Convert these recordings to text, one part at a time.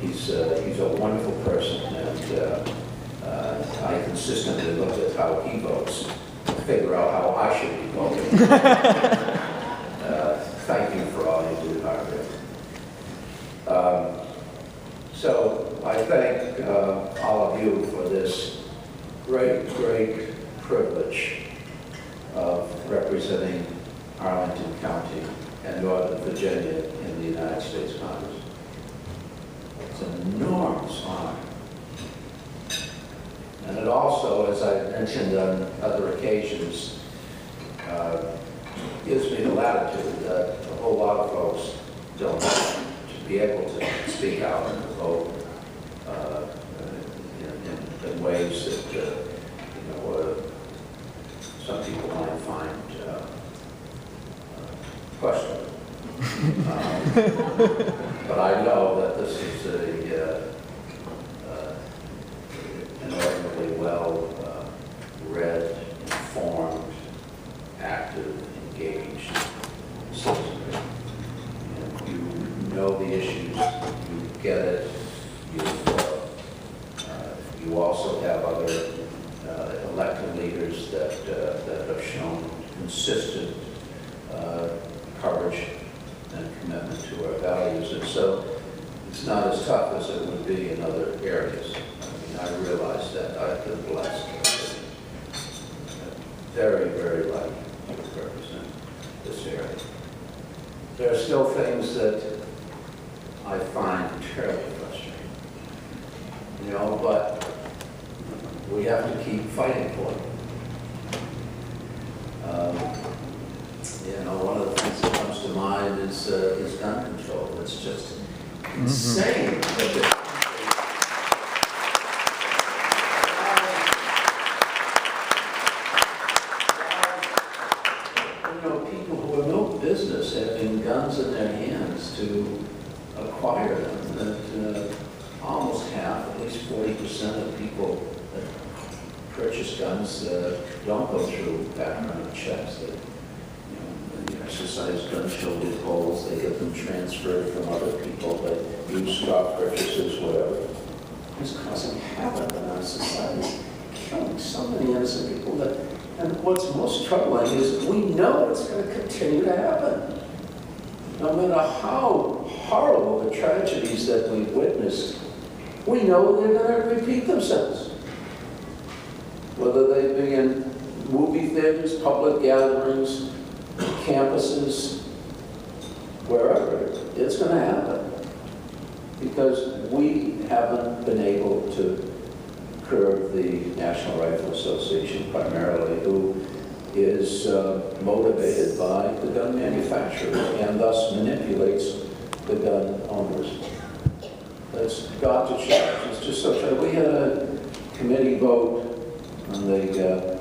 he's a wonderful person, and I consistently look at how he votes to figure out how I should be voting. Thank you for all you do, Margaret. So I thank all of you for this great privilege of representing Arlington County and Northern Virginia in the United States Congress. It's an enormous honor. And it also, as I mentioned on other occasions, gives me the latitude that a whole lot of folks don't have, to be able to speak out and vote in ways that some people might find questionable. But I know that this is an ordinarily well read, informed, active, engaged citizenry. And you know the issues, you get it, you also have other elected leaders that have shown consistent courage and commitment to our values. And so it's not as tough as it would be in other areas. I mean, I realize that I've been blessed. Very lucky to represent this area. There are still things that I find terribly frustrating, but we have to keep fighting for them. One of the things that comes to mind is gun control. It's just insane. People who have no business having guns in their hands to acquire them. That almost half, at least 40% of people that purchase guns don't go through background checks. They exercise gun show loopholes, they get them transferred from other people, they use stock purchases, whatever. It's causing havoc in our society, killing so many innocent people. And what's most troubling is we know it's going to continue to happen. No matter how horrible the tragedies that we've witnessed, we know they're going to repeat themselves. Whether they be in movie theaters, public gatherings, campuses, wherever, it's going to happen. Because we haven't been able to curb the National Rifle Association primarily, who is motivated by the gun manufacturers and thus manipulates the gun owners. That's got to change. It's just so true. We had a committee vote on the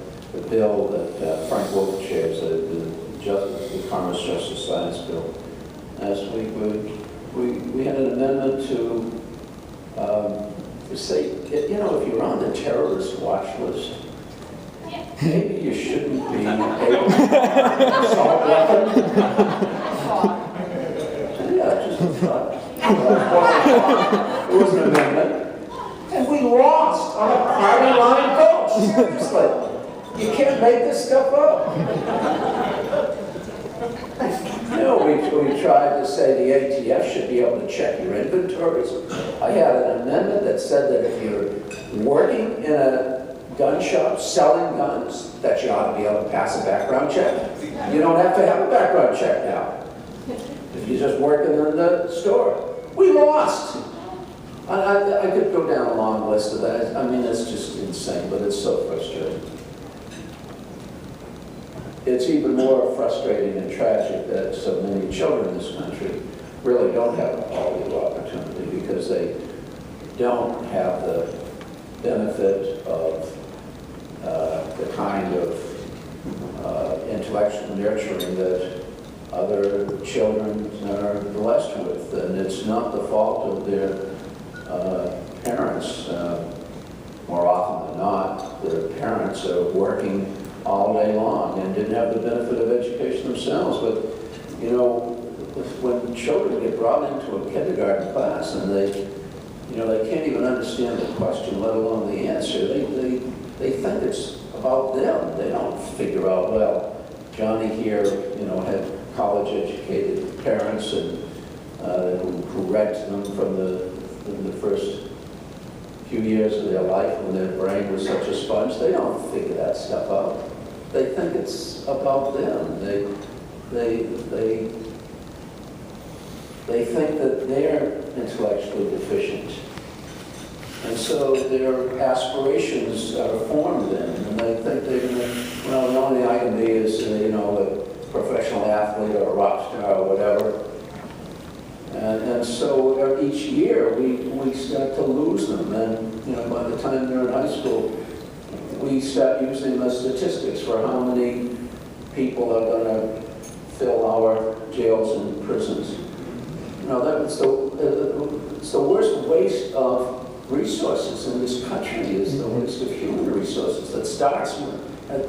bill that Frank Wolf chairs, the Commerce Justice Science Bill. Last week, we had an amendment to say, if you're on the terrorist watch list, maybe you shouldn't be able to assault weapon. Yeah, just a thought. It was an amendment, and we lost on a party line vote. Seriously, you can't make this stuff up. We tried to say the ATF should be able to check your inventories. I had an amendment that said that if you're working in a gun shop selling guns, that you ought to be able to pass a background check. You don't have to have a background check now if you're just working in the store. We lost. I could go down a long list of that. I mean, it's just insane, but it's so frustrating. It's even more frustrating and tragic that so many children in this country really don't have a quality of opportunity because they don't have the benefit of the kind of intellectual nurturing that other children are blessed with. And it's not the fault of their parents. More often than not, their parents are working all day long and didn't have the benefit of education themselves. But, when children get brought into a kindergarten class and they you know, they can't even understand the question, let alone the answer. They think it's about them. They don't figure out, well, Johnny here, you know, had college-educated parents and who read to them from the first few years of their life when their brain was such a sponge. They don't figure that stuff out. They think it's about them. They think that they're intellectually deficient. And so their aspirations are formed then, and they think they're going to, well, the only I can be is, you know, a professional athlete or a rock star or whatever. And so each year we start to lose them, and you know, by the time they're in high school, we start using the statistics for how many people are going to fill our jails and prisons. You know, that's it's the worst waste of resources in this country is the waste of human resources that starts at in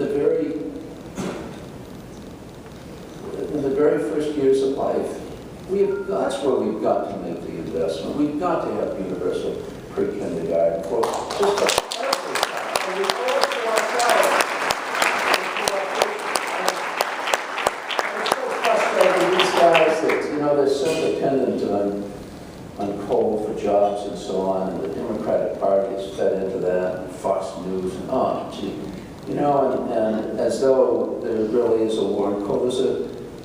the very first years of life. That's where we've got to make the investment. We've got to have universal pre-kindergarten for just and we owe it to ourselves. And it's so frustrating, these guys that, you know, they're so dependent on coal for jobs and so on, and the Democratic Party is fed into that, and Fox News, and oh, gee. You know, and as though there really is a war on coal.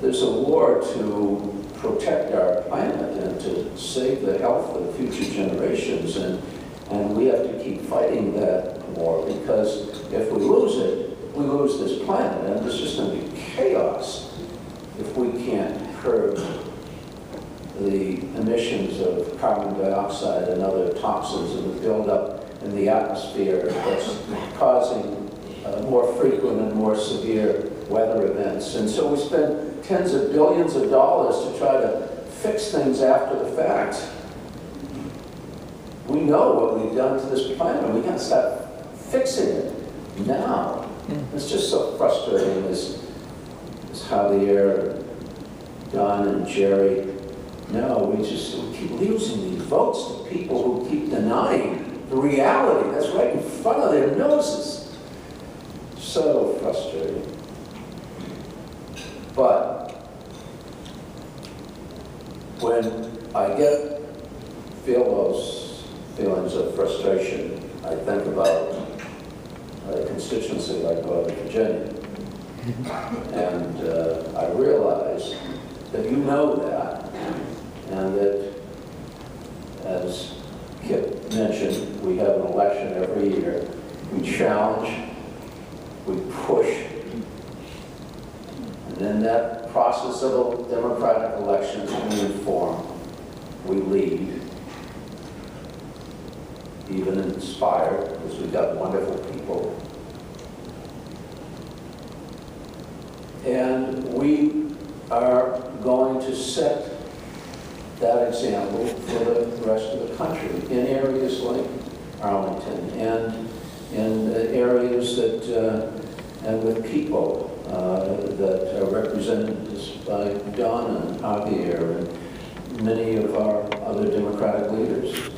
There's a war to protect our planet and to save the health of future generations, and we have to keep fighting that war, because if we lose it, we lose this planet, and there's just going to be chaos if we can't curb the emissions of carbon dioxide and other toxins that build up in the atmosphere that's causing more frequent and more severe weather events. And so we spend tens of billions of dollars to try to fix things after the fact. We know what we've done to this planet, and we can't start fixing it now. It's just so frustrating as Javier, Don, and Jerry. No, we keep losing these votes to people who keep denying the reality that's right in front of their noses. So frustrating. But when I feel those feelings of frustration, I think about a constituency like Northern Virginia. And I realize that you know that, and that, as Kip mentioned, we have an election every year. We challenge, we push, and in that process of democratic elections, we inform, we lead, even inspire, because we've got wonderful people. And we are going to set that example for the rest of the country in areas like Arlington and in areas that, and with people that are represented by Donna and Javier and many of our other Democratic leaders.